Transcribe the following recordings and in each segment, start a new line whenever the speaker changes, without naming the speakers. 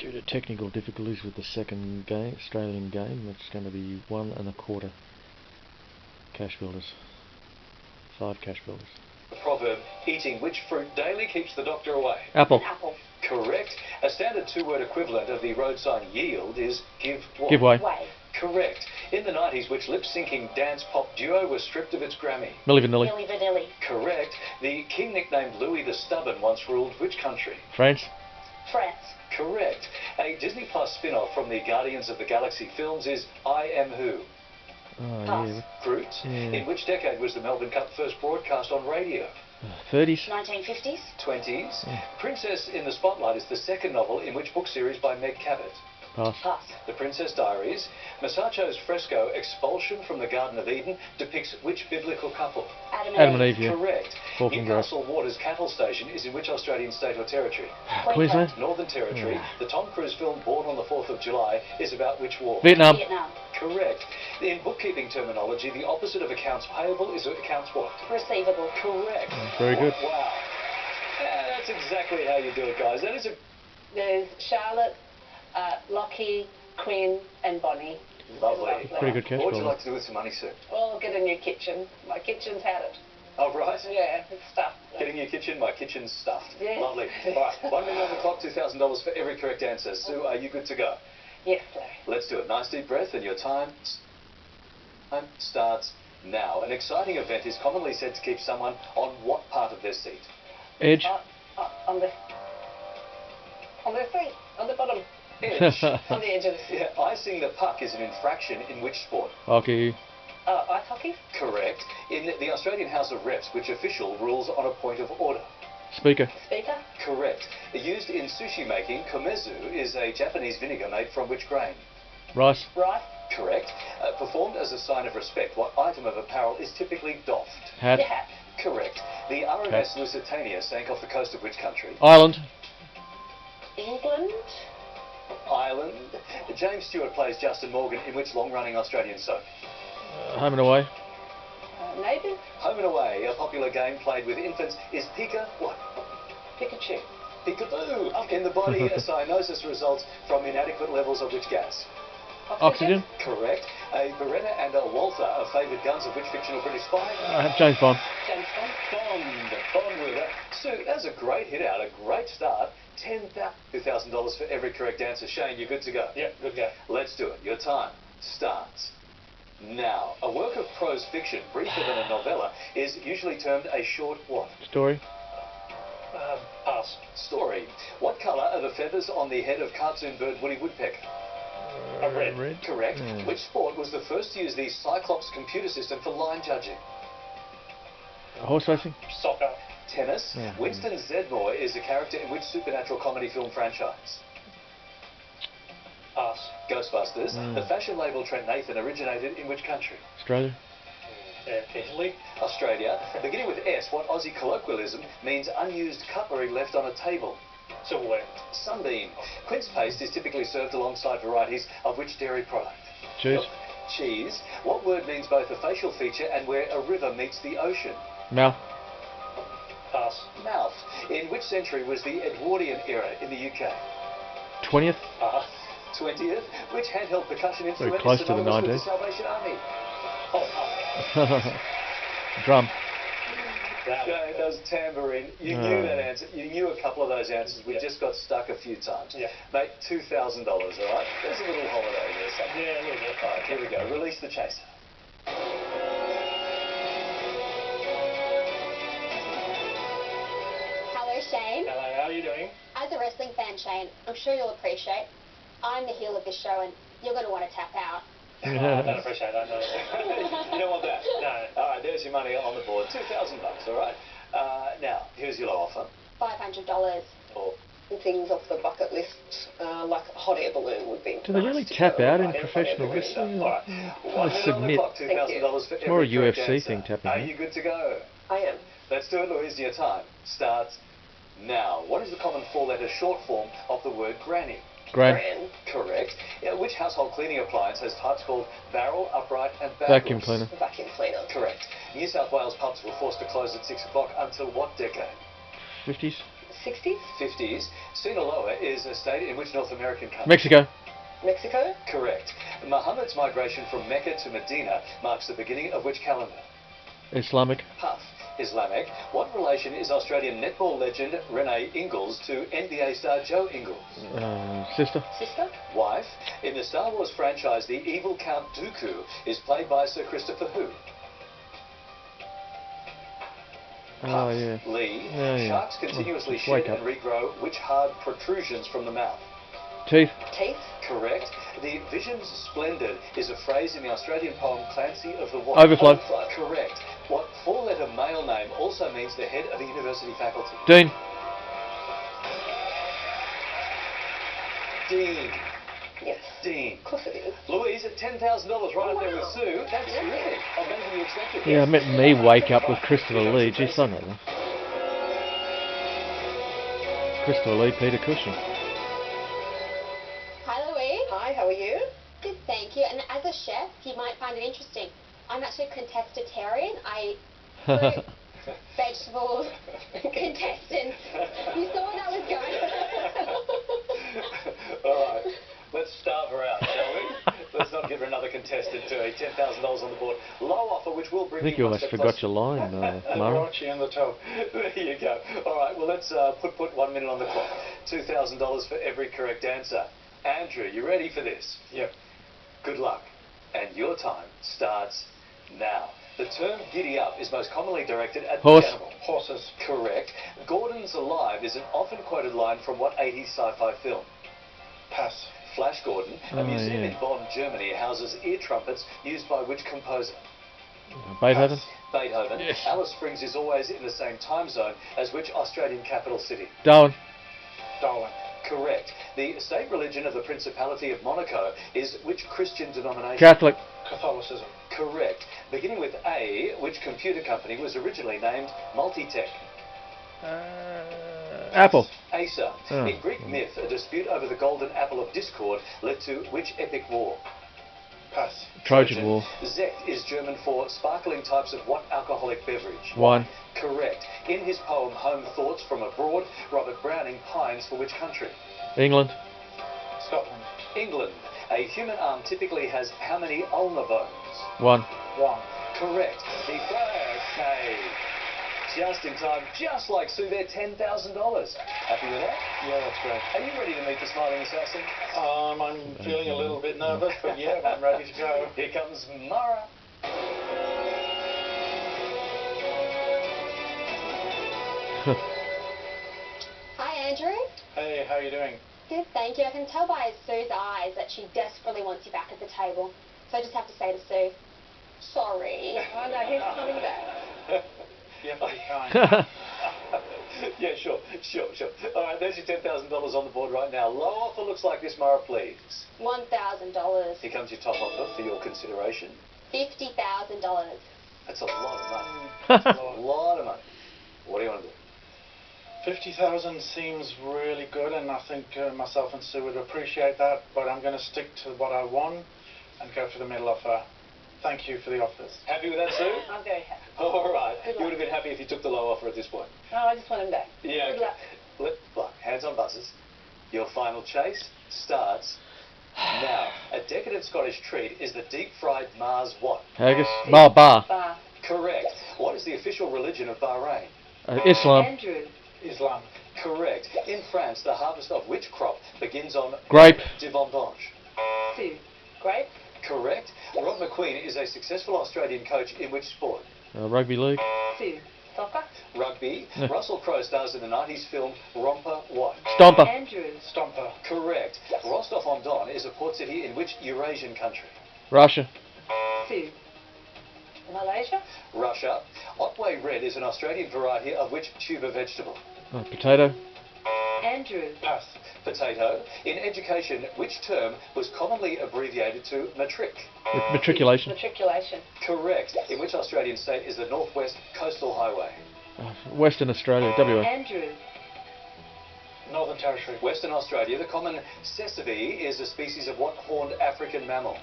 Due to technical difficulties with the second game, Australian game, it's going to be 1 1/4 cash builders. 5 cash builders.
The proverb, eating which fruit daily keeps the doctor away.
Apple.
Apple.
Correct. A standard two-word equivalent of the road sign yield is give what?
Give way.
Way.
Correct. In the 90s, which lip-syncing dance pop duo was stripped of its Grammy?
Milli Vanilli.
Milli Vanilli.
Correct. The king nicknamed Louis the Stubborn once ruled which country?
France.
France.
Correct. A Disney Plus spin-off from the Guardians of the Galaxy films is I Am Who?
Oh,
Pass.
yeah.
Groot.
Yeah.
In which decade was the Melbourne Cup first broadcast on radio?
30s.
1950s.
20s.
Yeah.
Princess in the Spotlight is the second novel in which book series by Meg Cabot?
Pass.
Pass.
The Princess Diaries. Masacho's fresco Expulsion from the Garden of Eden depicts which biblical couple?
Adam
Adam and Eve, yeah.
Correct.
Falcon Grove.
Newcastle Waters Cattle Station is in which Australian state or territory?
Queensland.
Northern Territory.
Yeah.
The Tom Cruise film Born on the 4th of July is about which war?
Vietnam.
Vietnam.
Correct. In bookkeeping terminology, the opposite of accounts payable is accounts what?
Receivable.
Correct.
Very good.
Wow. Yeah, that's exactly how you do it, guys. That is a
There's Charlotte, Lockie, Quinn, and Bonnie.
lovely.
Pretty good cash
What would you
builder.
like to do with some money, sir?
Oh, get a new kitchen. My kitchen's had it.
Oh, right.
Yeah, it's stuffed.
Getting your kitchen, my kitchen's stuffed.
Yeah.
Lovely. All right, 1 minute on the clock, $2,000 for every correct answer. Sue, are you good to go?
Yes, sir.
Let's do it. Nice deep breath, and your time starts now. An exciting event is commonly said to keep someone on what part of their seat?
Edge.
On the seat, on the bottom,
Edge.
on the edge of the seat.
Yeah, icing the puck is an infraction in which sport?
Hockey.
Ice hockey.
Correct. In the Australian House of Reps, which official rules on a point of order?
Speaker.
Speaker.
Correct. Used in sushi making, komezu is a Japanese vinegar made from which grain?
Rice.
Rice.
Correct. Performed as a sign of respect, what item of apparel is typically doffed?
Hat.
Your hat.
Correct. The RMS Lusitania sank off the coast of which country?
Island.
England.
Ireland. James Stewart plays Justin Morgan in which long-running Australian soap?
Home and away.
Neighbours.
Home and Away, a popular game played with infants, is Pika what?
Pikachu.
Peekaboo. In the body, a cyanosis results from inadequate levels of which gas?
Oxygen.
Correct. A Beretta and a Walther are favoured guns of which fictional British spy?
James Bond.
James Bond.
Bond Ruler. Sue, that's a great hit out, a great start. $2,000 for every correct answer. Shane, you're good to go?
Yeah, good go.
Let's do it. Your time starts now. A work of prose fiction, briefer than a novella, is usually termed a short what?
Story.
Pass.
Story. What colour are the feathers on the head of cartoon bird Woody Woodpecker?
Red.
Red.
Correct.
Hmm.
Which sport was the first to use the Cyclops computer system for line judging?
Horse racing.
Soccer.
Tennis.
Yeah.
Winston Zeddemore is a character in which supernatural comedy film franchise?
Pass.
Ghostbusters.
Mm.
The fashion label Trent Nathan originated in which country?
Australia.
Italy.
Australia. Beginning with S, what Aussie colloquialism means unused cutlery left on a table?
Silverware.
Sunbeam. Quince paste is typically served alongside varieties of which dairy product?
Cheese.
Cheese. What word means both a facial feature and where a river meets the ocean?
Mouth.
Pass.
Mouth. In which century was the Edwardian era in the UK?
20th.
Pass.
20th. Which handheld percussion instrument
close
is
to the
synonymous with
19th.
the Salvation Army?
Oh,
Drum.
that
Yeah, that was tambourine. You knew that answer. You knew a couple of those answers. We just got stuck a few times.
Yeah.
Mate, $2,000, all right? There's a little holiday there somewhere.
Yeah, a little bit.
All right, here we go. Release the chaser.
Hello, Shane.
Hello, how are you doing?
As a wrestling fan, Shane, I'm sure you'll appreciate I'm the heel of this show and you're going to want to tap out.
I don't appreciate that, no.
You don't want that?
No.
All right, there's your money on the board. $2,000, all right? Now, here's your low offer.
$500.
Or
Things off the bucket list, like a hot air balloon would be.
Do they really
nice to
tap
go
out in
on.
professional wrestling?
All right.
I
1 minute on the
submit.
clock, $2,000 for every
more a
correct
UFC
answer.
thing, tapping,
Are
yeah.
you good to go?
I am.
Let's do it, Louise. Your time starts now. What is the common four-letter short form of the word granny?
Gran.
Gran.
Correct. Which household cleaning appliance has types called barrel, upright, and barrel?
Vacuum cleaner.
Vacuum cleaner.
Correct. New South Wales pubs were forced to close at 6 o'clock until what decade?
50s.
60s?
50s. Sinaloa is a state in which North American country?
Mexico.
Mexico?
Correct. Muhammad's migration from Mecca to Medina marks the beginning of which calendar?
Islamic.
Puff. Islamic. What relation is Australian netball legend Renee Ingles to NBA star Joe Ingles?
Sister.
Sister?
Wife. In the Star Wars franchise, the evil Count Dooku is played by Sir Christopher who?
Oh,
Puff.
yeah.
Lee.
Yeah, yeah.
Sharks continuously
Just
shed
wake
and
up.
regrow which hard protrusions from the mouth?
Teeth.
Teeth?
Correct. The vision's splendid is a phrase in the Australian poem Clancy of the What?
Overflow.
Correct. What four-letter male name also means the head of a university faculty?
Dean.
Dean.
Yes.
Dean.
Of course it is.
Louise, at $10,000 right up there with
Wow.
Sue. That's terrific. Oh, better than you expected.
Yeah, I meant me wake up with Christopher Lee. Geez, I know that. Christopher Lee, Peter Cushing.
Hi, Louise.
Hi, how are you?
Good, thank you. And as a chef, you might find it interesting. I'm actually a contestitarian. I fruit, vegetables, contestants. You saw where that was going.
All right. Let's starve her out, shall we? Let's not give her another contestant to a $10,000 on the board. Low offer, which will bring
I think you
one
almost
step
forgot
closer.
your line, Mara.
Raunchy on the top.
There you go. All right, well, let's put 1 minute on the clock. $2,000 for every correct answer. Andrew, you ready for this?
Yep.
Good luck. And your time starts now. The term giddy up is most commonly directed at
Horse.
the animal.
Horses.
Correct. Gordon's Alive is an often quoted line from what 80s sci-fi film?
Pass.
Flash Gordon, a
Oh,
museum
yeah.
in Bonn, Germany, houses ear trumpets used by which composer?
Beethoven.
Beethoven.
Yes.
Alice Springs is always in the same time zone as which Australian capital city?
Darwin.
Darwin.
Correct. The state religion of the Principality of Monaco is which Christian denomination?
Catholic.
Catholicism.
Correct. Beginning with A, which computer company was originally named Multitech?
Apple.
Acer.
Oh.
In Greek myth, a dispute over the golden apple of discord led to which epic war?
Pass.
Trojan War.
Sekt is German for sparkling types of what alcoholic beverage?
Wine.
Correct. In his poem Home Thoughts from Abroad, Robert Browning pines for which country?
England.
Scotland.
England. A human arm typically has how many ulnar bones?
1.
1.
Correct. The okay. Just in time, just like Sue there, $10,000. Happy with that?
Yeah, that's great.
Are you ready to meet the smiling assassin?
I'm feeling a little bit nervous, but yeah, I'm ready to go.
Here comes Mara.
Hi, Andrew.
Hey, how you doing?
Good, thank you. I can tell by Sue's eyes that she desperately wants you back at the table. So I just have to say to Sue, sorry.
Oh no, he's coming back.
You have to be kind.
Yeah, sure. All right, there's your $10,000 on the board right now. Low offer looks like this, Mara, please.
$1,000.
Here comes your top offer for your consideration.
$50,000.
That's a lot of money. That's a lot of money. What do you want to do?
50,000 seems really good, and I think myself and Sue would appreciate that, but I'm going to stick to what I won and go for the middle offer. Thank you for the offers.
Happy with that, Sue?
I'm very happy.
All right.
Good
You
luck.
would have been happy if you took the low offer at this point.
No, I just want him back.
Yeah.
Good luck.
Look, hands on buzzers. Your final chase starts now. A decadent Scottish treat is the deep-fried Mars what?
Haggis. Bar.
Bar.
Correct. What is the official religion of Bahrain?
Islam.
Andrew.
Islam.
Correct. In France, the harvest of which crop begins on
Grape.
de vendange?
Sue. Grape.
Correct. Rod McQueen is a successful Australian coach in which sport?
Rugby league.
Sue. Soccer.
Rugby.
Yeah.
Russell Crowe stars in the 90s film Romper what?
Stomper.
Andrew.
Stomper.
Correct. Rostov-on-Don is a port city in which Eurasian country?
Russia.
Sue. Malaysia.
Russia. Otway Red is an Australian variety of which tuber vegetable?
Potato.
Andrew.
Pass.
Potato. In education, which term was commonly abbreviated to matric?
Matriculation.
Matriculation.
Correct. In which Australian state is the North West Coastal Highway?
Western Australia. WA.
Andrew.
Northern Territory.
Western Australia, the common sesame is a species of what horned African mammal?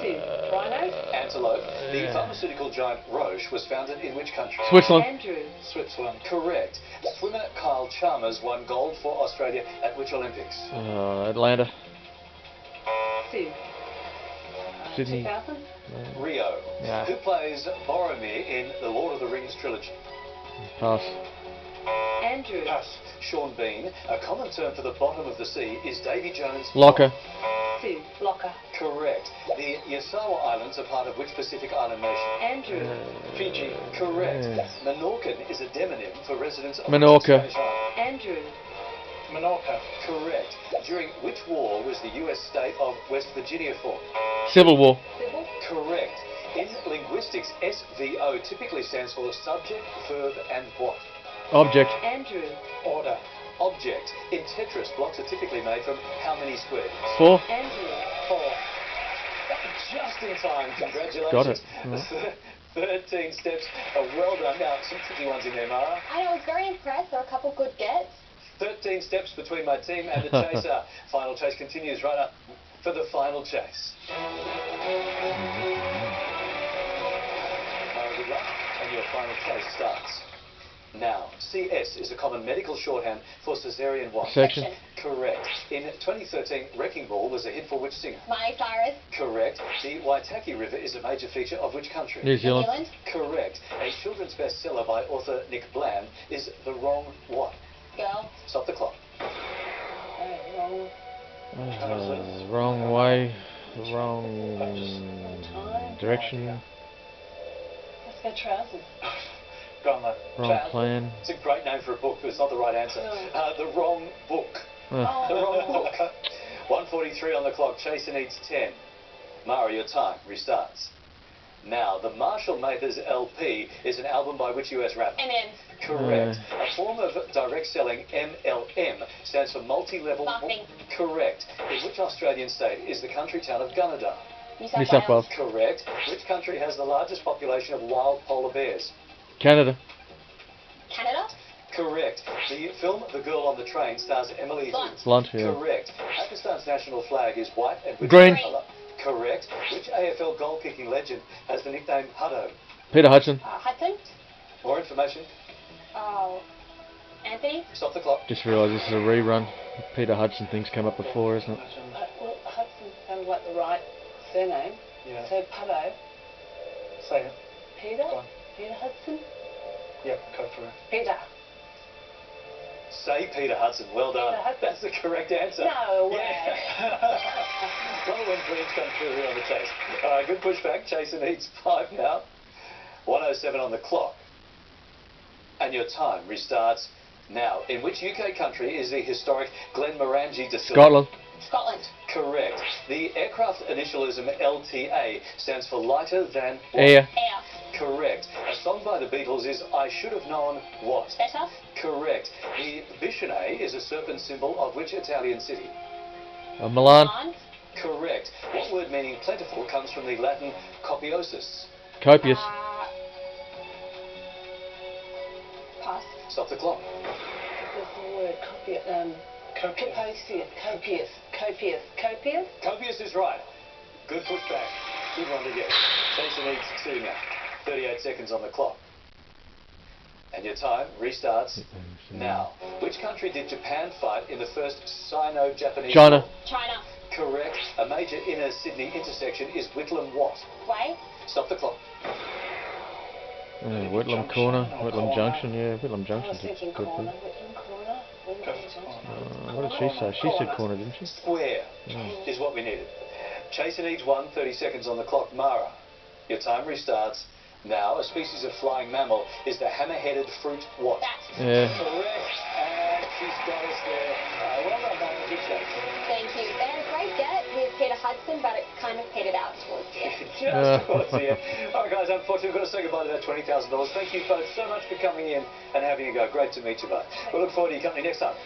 Sue. Rhino.
Antelope. The
yeah.
pharmaceutical giant Roche was founded in which country?
Switzerland.
Andrew.
Switzerland.
Correct. Swimmer Kyle Chalmers won gold for Australia at which Olympics?
Atlanta.
Sue.
Sydney.
2000.
Rio.
Yeah.
Who plays Boromir in the Lord of the Rings trilogy?
Pass.
Andrew.
Pass.
Sean Bean. A common term for the bottom of the sea is Davy Jones.
Locker.
Sue. Locker.
Correct. The Yasawa Islands are part of which Pacific island nation?
Andrew.
Fiji.
Correct.
Yeah.
Menorcan is a demonym for residents of
Menorca.
which Spanish island?
Andrew.
Menorca.
Correct. During which war was the US state of West Virginia formed?
Civil War.
Civil.
Correct. In linguistics, SVO typically stands for subject, verb, and what?
Object.
Andrew.
Order.
Object. In Tetris, blocks are typically made from how many squares?
4.
Andrew.
4.
Just in time. Congratulations.
Got it.
13 steps. Well done. Now, some tricky ones in there, Mara.
I was very impressed. There were a couple good gets.
13 steps between my team and the chaser. Final chase continues right up for the final chase. Good luck, and your final chase starts now. CS is a common medical shorthand for cesarean what?
Section.
Correct. In 2013, Wrecking Ball was a hit for which singer?
Miley Cyrus.
Correct. The Waitaki River is a major feature of which country?
New
New
Zealand.
Zealand.
Correct. A children's bestseller by author Nick Bland is The Wrong What?
Girl.
Stop the clock.
Wrong.
Wrong way. Wrong direction.
Let's go trousers.
Go on then.
Wrong plan.
It's a great name for a book, but it's not the right answer. The Wrong Book. The
Oh.
Wrong Book. 1:43 on the clock. Chaser needs 10. Mara, your time restarts. Now, the Marshall Mathers LP is an album by which US rapper?
Eminem.
Correct. A form of direct selling, MLM, stands for multi-level...
Marketing.
Correct. In which Australian state is the country town of Gunnedah?
New
New South Wales.
Correct. Which country has the largest population of wild polar bears?
Canada.
Canada.
Correct. The film The Girl on the Train stars Emily...
Blunt.
Blunt, yeah.
Correct. Pakistan's national flag is white and which
Green.
colour? Correct. Which AFL goal-kicking legend has the nickname Hutto?
Peter Hudson.
Hudson.
More information.
Oh. Anthony.
Stop the clock.
Just realised this is a rerun. Peter Hudson thing's come up before, isn't it?
Well, Hudson sounded like the right surname.
Yeah.
So Putto.
Say it.
Peter?
Go on.
Peter Hudson?
Yep, go for it.
Peter.
Say Peter Hudson. Well done.
Peter Hudson.
That's the correct answer.
No way.
Yeah. Well, when dreams come true here on the chase. All right, good pushback. Chaser needs 5 now. 1:07 on the clock. And your time restarts now. In which UK country is the historic Glenmorangie distillery?
Scotland.
Scotland.
Correct. The aircraft initialism LTA stands for lighter than what?
Air.
Air.
Correct. A song by the Beatles is I Should Have Known What?
Better.
Correct. The Bishene is a serpent symbol of which Italian city?
Milan.
Milan.
Correct. What word meaning plentiful comes from the Latin copiosus?
Copious.
Pass.
Stop the clock.
What's the word?
Copious.
Copious. Copious. Copious.
Copious is right. Good pushback. Good one to get. Chaser needs 2 now. 38 seconds on the clock. And your time restarts now. Which country did Japan fight in the first Sino-Japanese
China.
War?
China.
Correct. A major inner Sydney intersection is Whitlam what?
Way.
Stop the clock.
Whitlam Corner. Whitlam Junction, yeah. Whitlam
I
Junction's
was
a
thinking
good
corner.
thing.
Whitlam corner. Whitlam
What did she say? She said corner, didn't she?
Square is what we needed. Chaser needs 1, 30 seconds on the clock. Mara, your time restarts now. A species of flying mammal is the hammer-headed fruit what?
Bat.
Yeah.
Correct. And she's got us there. Well done, Mara. Good chase.
Thank you. They had a great get with Peter Hudson, but it kind of petered out towards the end.
Just towards the end. All right, guys, unfortunately, we've got to say goodbye to that $20,000. Thank you both so much for coming in and having a go. Great to meet you both. We look forward to your company next time.